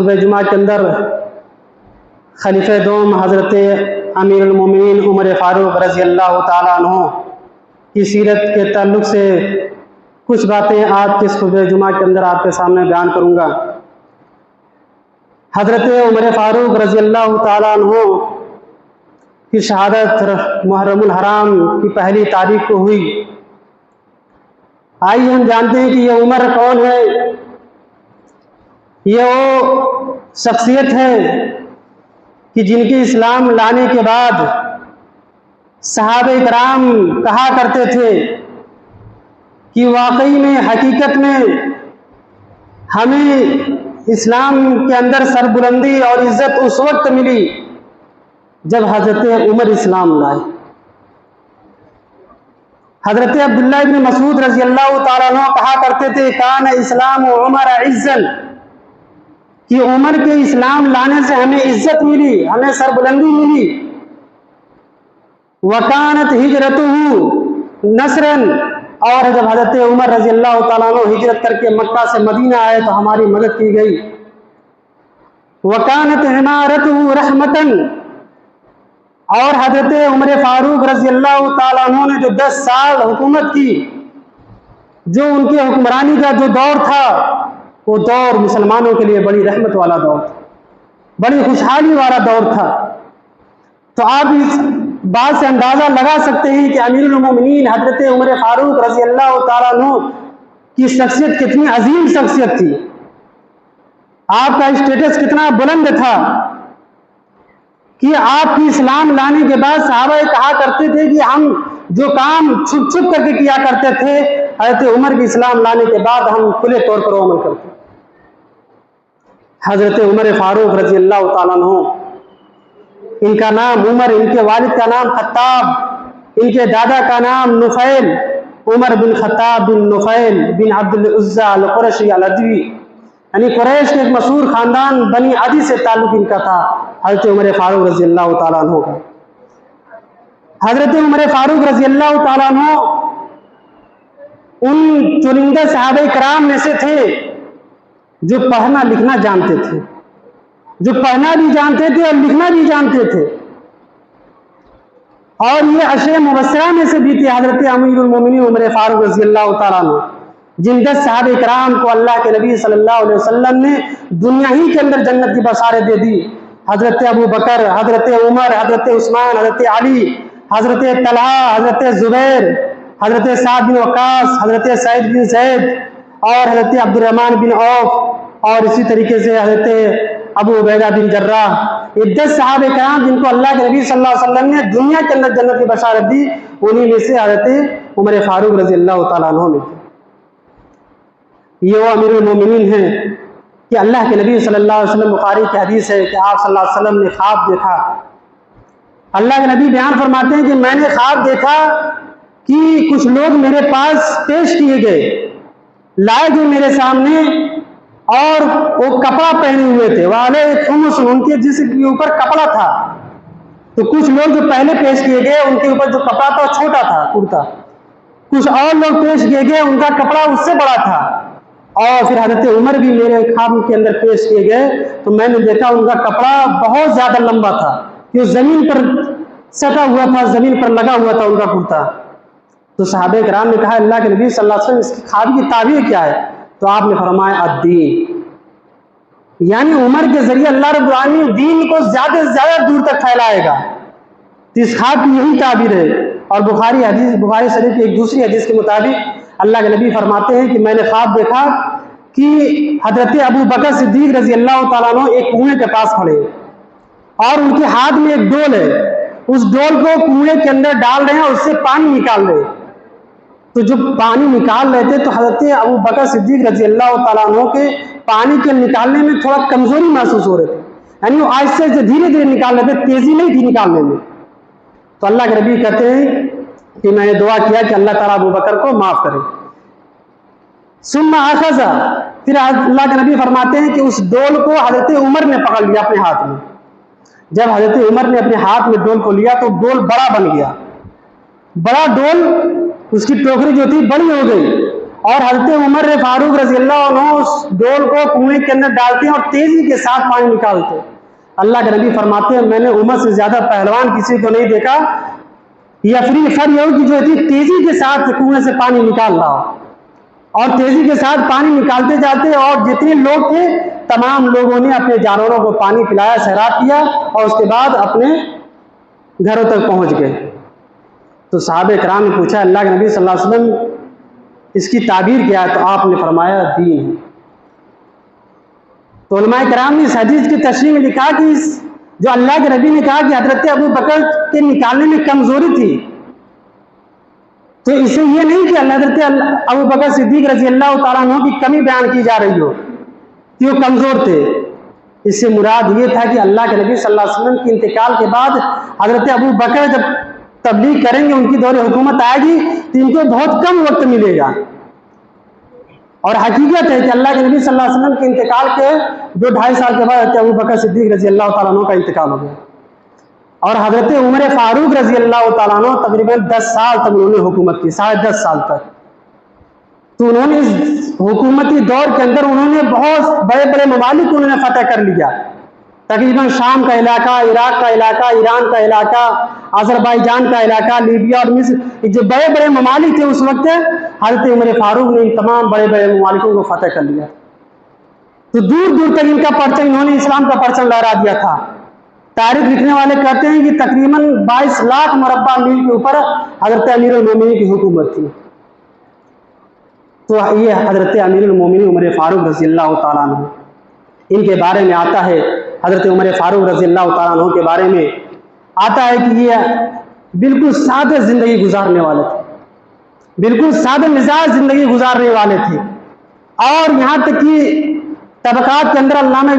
صبح جمعہ کے اندر خلیفہ دوم حضرت امیر المومنین عمر فاروق رضی اللہ تعالیٰ عنہ کی سیرت کے تعلق سے کچھ باتیں آج کے صبح جمعہ کے اندر آپ کے سامنے بیان کروں گا۔ حضرت عمر فاروق رضی اللہ تعالیٰ عنہ کی شہادت محرم الحرام کی پہلی تاریخ کو ہوئی۔ آئیے ہم جانتے ہیں کہ یہ عمر کون ہے۔ یہ وہ شخصیت ہے کہ جن کے اسلام لانے کے بعد صحابہ کرام کہا کرتے تھے کہ واقعی میں حقیقت میں ہمیں اسلام کے اندر سربلندی اور عزت اس وقت ملی جب حضرت عمر اسلام لائے۔ حضرت عبداللہ بن مسعود رضی اللہ تعالیٰ عنہ کہا کرتے تھے کان اسلام عمر عزن، کہ عمر کے اسلام لانے سے ہمیں عزت ملی، ہمیں سربلندی ملی۔ وکانت ہجرتہ نصرا، اور جب حضرت عمر رضی اللہ تعالیٰ عنہ ہجرت کر کے مکہ سے مدینہ آئے تو ہماری مدد کی گئی۔ وکانت عمارتہ رحمتا، اور حضرت عمر فاروق رضی اللہ تعالیٰ عنہ نے جو 10 سال حکومت کی، جو ان کے حکمرانی کا جو دور تھا، وہ دور مسلمانوں کے لیے بڑی رحمت والا دور تھا، بڑی خوشحالی والا دور تھا۔ تو آپ اس بات سے اندازہ لگا سکتے ہیں کہ امیر المومنین حضرت عمر فاروق رضی اللہ تعالیٰ عنہ کی شخصیت کتنی عظیم شخصیت تھی، آپ کا اسٹیٹس کتنا بلند تھا کہ آپ کی اسلام لانے کے بعد صحابہ کہا کرتے تھے کہ ہم جو کام چھپ چھپ کر کے کیا کرتے تھے، حضرت عمر کی اسلام لانے کے بعد ہم کھلے طور پر عمل کرتے۔ حضرت عمر فاروق رضی اللہ تعالیٰ عنہ، ان کا نام عمر، ان کے والد کا نام خطاب، ان کے دادا کا نام نفیل، عمر بن خطاب بن نفیل بن عبد العزى القرشی العدوی، یعنی قریش کے ایک مشہور خاندان بنی عدی سے تعلق ان کا تھا حضرت عمر فاروق رضی اللہ تعالیٰ عنہ کا۔ حضرت عمر فاروق رضی اللہ تعالیٰ عنہ ان چنندہ صحابہ کرام میں سے تھے جو پڑھنا لکھنا جانتے تھے، جو پڑھنا بھی جانتے تھے اور لکھنا بھی جانتے تھے، اور یہ عشر مبشرہ میں سے بھی تھے حضرت امیر المومنین عمر فاروق رضی اللہ تعالیٰ عنہ، جن 10 صحابہ کرام کو اللہ کے نبی صلی اللہ علیہ وسلم نے دنیا ہی کے اندر جنت کی بشارت دے دی۔ حضرت ابو بکر، حضرت عمر، حضرت عثمان، حضرت علی، حضرت طلحہ، حضرت زبیر، حضرت سعد بن وقاص، حضرت سعید بن زید، اور حضرت عبد الرحمن بن عوف، اور اسی طریقے سے حضرت ابو عبیدہ بن جراح۔ یہ 10 صحابہ کرام جن کو اللہ کے نبی صلی اللہ علیہ وسلم نے دنیا کے اندر جنت کی بشارت دی، انہی میں سے حضرت عمر فاروق رضی اللہ تعالیٰ عنہ میں تھے۔ یہ وہ امیر المومنین ہیں کہ اللہ کے نبی صلی اللہ علیہ وسلم، بخاری کی حدیث ہے کہ آپ صلی اللہ علیہ وسلم نے خواب دیکھا۔ اللہ کے نبی بیان فرماتے ہیں کہ میں نے خواب دیکھا کہ کچھ لوگ میرے پاس پیش کیے گئے، لائے گئے میرے سامنے، اور وہ کپڑا پہنے ہوئے تھے، والے خمس، ان کے جسم کے اوپر کپڑا تھا۔ تو کچھ لوگ جو پہلے پیش کیے گئے ان کے اوپر جو کپڑا تھا وہ چھوٹا تھا، کرتا۔ کچھ اور لوگ پیش کیے گئے، ان کا کپڑا اس سے بڑا تھا۔ اور پھر حضرت عمر بھی میرے خواب کے اندر پیش کیے گئے تو میں نے دیکھا ان کا کپڑا بہت زیادہ لمبا تھا کہ زمین پر سٹا ہوا تھا، زمین پر لگا ہوا تھا ان کا کرتا۔ تو صحابہ کرام نے کہا اللہ کے نبی صلی اللہ علیہ وسلم اس کی خواب کی تعبیر کیا ہے؟ تو آپ نے فرمایا الدین، یعنی عمر کے ذریعے اللہ رب العالمین دین کو زیادہ سے زیادہ دور تک پھیلائے گا۔ تو اس خواب کی یہی تعبیر ہے۔ اور بخاری شریف کی ایک دوسری حدیث کے مطابق اللہ کے نبی فرماتے ہیں کہ میں نے خواب دیکھا کہ حضرت ابو بکر صدیق رضی اللہ تعالیٰ عنہ ایک کنویں کے پاس کھڑے اور ان کے ہاتھ میں ایک ڈول ہے، اس ڈول کو کنویں کے اندر ڈال رہے ہیں اور اس سے پانی نکال رہے ہیں۔ تو جب پانی نکال رہے تھے تو حضرت ابو بکر صدیق رضی اللہ تعالیٰ عنہ کے پانی کے نکالنے میں تھوڑا کمزوری محسوس ہو رہے تھے، یعنی وہ آہستہ سے دھیرے دھیرے نکال رہے تھے، تیزی نہیں تھی نکالنے میں۔ تو اللہ کے نبی کہتے ہیں کہ میں نے دعا کیا کہ اللہ تعالیٰ ابو بکر کو معاف کرے۔ ثم اخذ، پھر اللہ کے نبی فرماتے ہیں کہ اس ڈول کو حضرت عمر نے پکڑ لیا اپنے ہاتھ میں۔ جب حضرت عمر نے اپنے ہاتھ میں ڈول کو لیا تو ڈول بڑا بن گیا، بڑا ڈول، اس کی ٹوکری جو تھی بڑی ہو گئی، اور حضرت عمر فاروق رضی اللہ عنہ اس ڈول کو کنویں کے اندر ڈالتے ہیں اور تیزی کے ساتھ پانی نکالتے ہیں۔ اللہ کے نبی فرماتے ہیں میں نے عمر سے زیادہ پہلوان کسی کو نہیں دیکھا، یا فر یہ ہو کہ جو اتنی تیزی کے ساتھ کنویں سے پانی نکال رہا ہو، اور تیزی کے ساتھ پانی نکالتے جاتے، اور جتنے لوگ تھے تمام لوگوں نے اپنے جانوروں کو پانی پلایا، سیراب کیا، اور اس کے بعد اپنے گھروں تک پہنچ گئے۔ تو صحابہ کرام نے پوچھا اللہ کے نبی صلی اللہ علیہ وسلم اس کی تعبیر کیا ہے؟ تو آپ نے فرمایا دین ہے۔ تو علماء کرام نے اس حدیث کی تشریح میں لکھا کہ جو اللہ کے نبی نے کہا کہ حضرت ابو بکر کے نکالنے میں کمزوری تھی، تو اسے یہ نہیں کہ حضرت ابو بکر صدیق رضی اللہ تعالیٰ عنہ کی کمی بیان کی جا رہی ہو کہ وہ کمزور تھے۔ اس سے مراد یہ تھا کہ اللہ کے نبی صلی اللہ علیہ وسلم کے انتقال کے بعد حضرت ابو بکر جب تبلیغ کریں گے، ان کی دور حکومت آئے گی تو ان کو بہت کم وقت ملے گا۔ اور حقیقت ہے کہ اللہ کے نبی صلی اللہ علیہ وسلم کے انتقال کے 2-2.5 سال کے بعد حضرت ابو بکر صدیق رضی اللہ تعالیٰ عنہ کا انتقال ہو گیا، اور حضرت عمر فاروق رضی اللہ تعالیٰ عنہ تقریباً 10 سال تک انہوں نے حکومت کی، 10.5 سال تک۔ تو انہوں نے اس حکومتی دور کے اندر انہوں نے بہت بڑے بڑے ممالک انہوں نے فتح کر لیا، تقریباً شام کا علاقہ، عراق کا علاقہ، ایران کا علاقہ، آذربائیجان کا علاقہ، لیبیا اور مصر، جو بڑے بڑے ممالک تھے اس وقت حضرت عمر فاروق نے ان تمام بڑے بڑے ممالکوں کو فتح کر لیا۔ تو دور دور تک ان کا پرچم، انہوں نے اسلام کا پرچم لہرا دیا تھا۔ تاریخ لکھنے والے کہتے ہیں کہ تقریباً 22 لاکھ مربع میل کے اوپر حضرت امیر المومنین کی حکومت تھی۔ تو یہ حضرت امیر المومنین عمر فاروق رضی اللہ تعالیٰ عنہ، ان کے بارے میں آتا ہے، حضرت عمر فاروق رضی اللہ تعالیٰ عنہ کے بارے میں آتا ہے کہ یہ بالکل سادہ زندگی گزارنے والے تھے، بالکل سادہ مزاج زندگی گزارنے والے تھے، اور یہاں تک کہ طبقات کے اندر علامہ